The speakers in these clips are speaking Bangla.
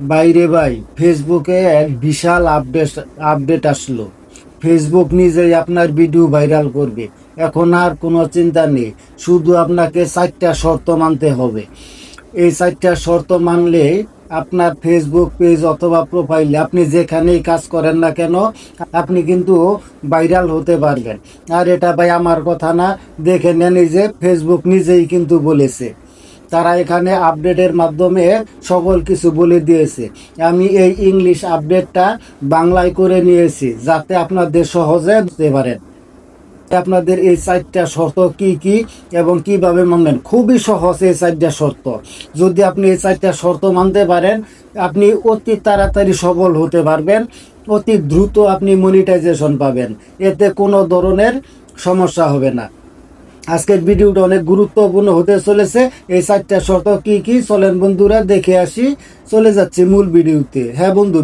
বাইরে ভাই, ফেসবুকে এক বিশাল আপডেট আসলো। ফেসবুক নিজেই আপনার ভিডিও ভাইরাল করবে। এখন আর কোনো চিন্তা নেই, শুধু আপনাকে 4টা শর্ত মানতে হবে। এই 4টা শর্ত মানলে আপনার ফেসবুক পেজ অথবা প্রোফাইলে আপনি যেখানেই কাজ করেন না কেন, আপনি কিন্তু ভাইরাল হতে পারবেন। আর এটা ভাই আমার কথা না, দেখে নেন, এই যে ফেসবুক নিজেই কিন্তু বলেছে। তারা এখানে আপডেটের মাধ্যমে সকল কিছু বলে দিয়েছে। আমি এই ইংলিশ আপডেটটা বাংলায় করে নিয়েছি, যাতে আপনাদের সহজে বুঝতে পারেন। আপনাদের এই 4টা শর্ত কি কি এবং কিভাবে মানবেন, খুবই সহজ এই 4টা শর্ত। যদি আপনি এই 4টা শর্ত মানতে পারেন, আপনি অতি তাড়াতাড়ি সফল হতে পারবেন, অতি দ্রুত আপনি মনিটাইজেশন পাবেন, এতে কোনো ধরনের সমস্যা হবে না। আজকের ভিডিওটা অনেক গুরুত্বপূর্ণ হতে চলেছে। এই 4টা শর্ত কি কি, চলেন বন্ধুরা দেখে আসি। চলে যাচ্ছে মূল ভিডিওতে। হ্যাঁ বন্ধু,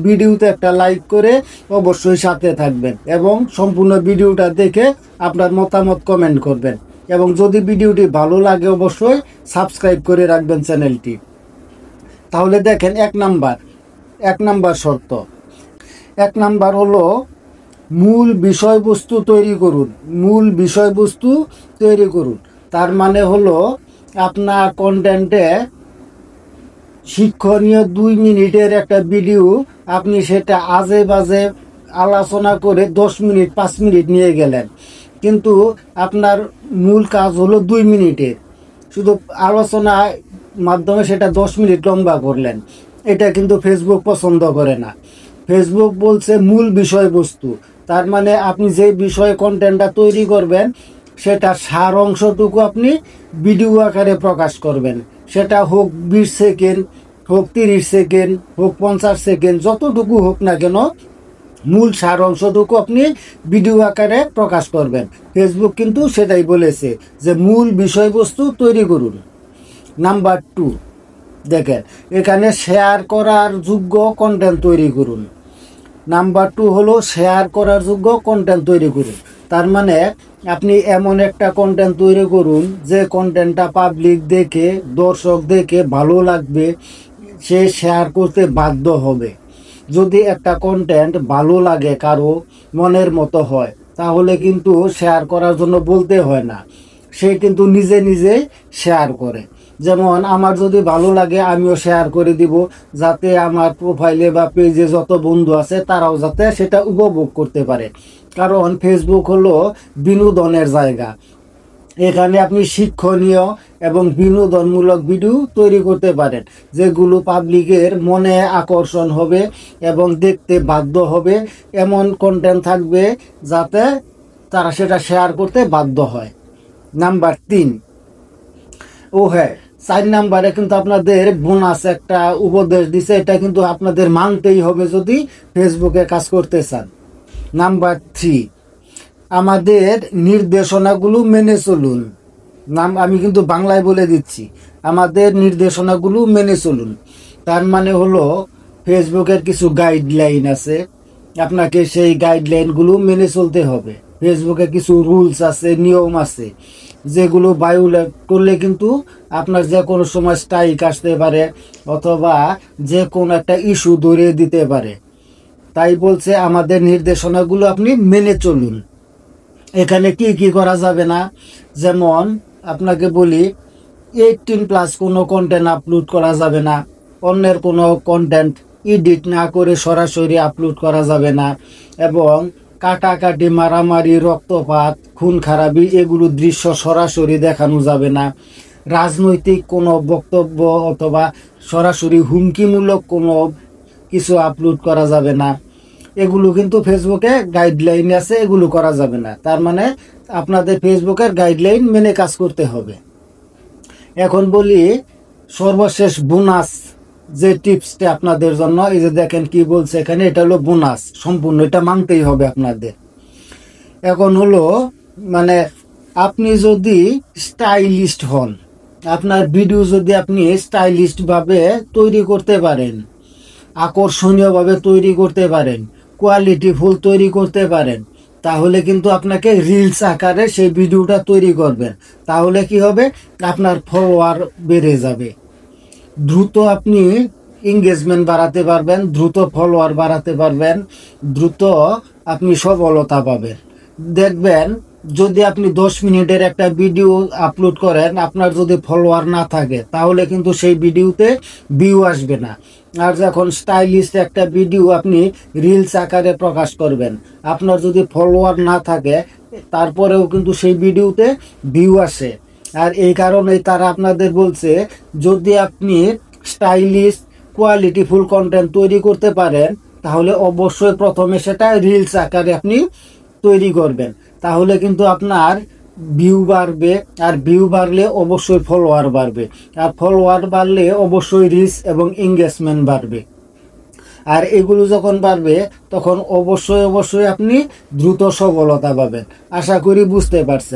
ভিডিওতে একটা লাইক করে অবশ্যই সাথে থাকবেন এবং সম্পূর্ণ ভিডিওটা দেখে আপনার মতামত কমেন্ট করবেন। এবং যদি ভিডিওটি ভালো লাগে অবশ্যই সাবস্ক্রাইব করে রাখবেন চ্যানেলটি। তাহলে দেখেন, এক নাম্বার শর্ত। এক নাম্বার হলো মূল বিষয়বস্তু তৈরি করুন। মূল বিষয়বস্তু তৈরি করুন, তার মানে হলো আপনার কন্টেন্টে শিক্ষণীয় 2 মিনিটের একটা ভিডিও, আপনি সেটা আজে বাজে আলোচনা করে 10 মিনিট 5 মিনিট নিয়ে গেলেন, কিন্তু আপনার মূল কাজ হলো 2 মিনিটের, শুধু আলোচনার মাধ্যমে সেটা 10 মিনিট লম্বা করলেন। এটা কিন্তু ফেসবুক পছন্দ করে না। ফেসবুক বলছে মূল বিষয়বস্তু, তার মানে আপনি যে বিষয়ে কন্টেন্টটা তৈরি করবেন সেটা সার অংশটুকু আপনি ভিডিও আকারে প্রকাশ করবেন। সেটা হোক 20 সেকেন্ড, হোক 30 সেকেন্ড, হোক 50 সেকেন্ড, যতটুকু হোক না কেন, মূল সার অংশটুকু আপনি ভিডিও আকারে প্রকাশ করবেন। ফেসবুক কিন্তু সেটাই বলেছে যে মূল বিষয়বস্তু তৈরি করুন। নাম্বার 2, দেখেন এখানে শেয়ার করার যোগ্য কন্টেন্ট তৈরি করুন। নাম্বার 2 হলো শেয়ার করার যোগ্য কন্টেন্ট তৈরি করুন। তার মানে আপনি এমন একটা কন্টেন্ট তৈরি করুন যে কন্টেন্টটা পাবলিক দেখে, দর্শক দেখে ভালো লাগবে, সে শেয়ার করতে বাধ্য হবে। যদি একটা কন্টেন্ট ভালো লাগে, কারো মনের মতো হয়, তাহলে কিন্তু শেয়ার করার জন্য বলতে হয় না, সে কিন্তু নিজে নিজেই শেয়ার করে। যেমন আমার যদি ভালো লাগে আমিও শেয়ার করে দিব, যাতে আমার প্রোফাইলে বা পেজে যত বন্ধু আছে তারাও যাতে সেটা উপভোগ করতে পারে। কারণ ফেসবুক হলো বিনোদনের জায়গা। এখানে আপনি শিক্ষণীয় এবং বিনোদনমূলক ভিডিও তৈরি করতে পারেন, যেগুলো পাবলিকের মনে আকর্ষণ হবে এবং দেখতে বাধ্য হবে। এমন কন্টেন্ট থাকবে যাতে তারা সেটা শেয়ার করতে বাধ্য হয়। নাম্বার 3, ও হ্যাঁ, 4 নাম্বারে কিন্তু আপনাদের বোনাস একটা উপদেশ দিছে, এটা কিন্তু আপনাদের মানতেই হবে যদি ফেসবুকে কাজ করতে চান। নাম্বার 3, আমাদের নির্দেশনাগুলো মেনে চলুন। আমি কিন্তু বাংলায় বলে দিচ্ছি, আমাদের নির্দেশনাগুলো মেনে চলুন। তার মানে হলো ফেসবুকের কিছু গাইডলাইন আছে, আপনাকে সেই গাইডলাইনগুলো মেনে চলতে হবে। ফেসবুকে কিছু রুলস আছে, নিয়ম আছে, যেগুলো ভায়োলেট করলে কিন্তু আপনার যে কোনো সময় স্ট্রাইক আসতে পারে অথবা যে কোনো একটা ইস্যু ধরিয়ে দিতে পারে। তাই বলছে আমাদের নির্দেশনাগুলো আপনি মেনে চলুন। এখানে কি কি করা যাবে না, যেমন আপনাকে বলি, 18+ কোনো কন্টেন্ট আপলোড করা যাবে না, অন্যের কোনো কন্টেন্ট এডিট না করে সরাসরি আপলোড করা যাবে না, এবং কাটাকাটি, মারামারি, রক্তপাত, খুন খারাপি এগুলো দৃশ্য সরাসরি দেখানো যাবে না। রাজনৈতিক কোনো বক্তব্য অথবা সরাসরি হুমকিমূলক কোনো কিছু আপলোড করা যাবে না। এগুলো কিন্তু ফেসবুকে গাইডলাইন আছে, এগুলো করা যাবে না। তার মানে আপনাদের ফেসবুকের গাইডলাইন মেনে কাজ করতে হবে। এখন বলি সর্বশেষ বোনাস যে টিপসটা আপনাদের জন্য, এই যে দেখেন কি বলছে এখানে, এটা হলো বোনাস, সম্পূর্ণ এটা মানতেই হবে আপনাদের। এখন হলো মানে আপনি যদি স্টাইলিস্ট হন, আপনার ভিডিও যদি আপনি স্টাইলিস্টভাবে তৈরি করতে পারেন, আকর্ষণীয়ভাবে তৈরি করতে পারেন, কোয়ালিটিফুল তৈরি করতে পারেন, তাহলে কিন্তু আপনাকে রিলস আকারে সেই ভিডিওটা তৈরি করবেন। তাহলে কি হবে, আপনার ফলোয়ার বেড়ে যাবে, দ্রুত আপনি এঙ্গেজমেন্ট বাড়াতে পারবেন, দ্রুত ফলোয়ার বাড়াতে পারবেন, দ্রুত আপনি সফলতা পাবেন। দেখবেন যদি আপনি 10 মিনিটের একটা ভিডিও আপলোড করেন, আপনার যদি ফলোয়ার না থাকে তাহলে কিন্তু সেই ভিডিওতে ভিউ আসবে না। আর যখন স্টাইলিশ একটা ভিডিও আপনি রিলস আকারে প্রকাশ করবেন, আপনার যদি ফলোয়ার না থাকে তারপরেও কিন্তু সেই ভিডিওতে ভিউ আসে। আর এই কারণেই তারা আপনাদের বলছে, যদি আপনি স্টাইলিশ কোয়ালিটিফুল কন্টেন্ট তৈরি করতে পারেন তাহলে অবশ্যই প্রথমে সেটা রিলস আকারে আপনি তৈরি করবেন, তাহলে কিন্তু আপনার ভিউ বাড়বে। আর ভিউ বাড়লে অবশ্যই ফলোয়ার বাড়বে, আর ফলোয়ার বাড়লে অবশ্যই রিচ এবং এঙ্গেজমেন্ট বাড়বে। আর এগুলো যখন বাড়বে তখন অবশ্যই আপনি দ্রুত সফলতা পাবেন। আশা করি বুঝতে পারছেন।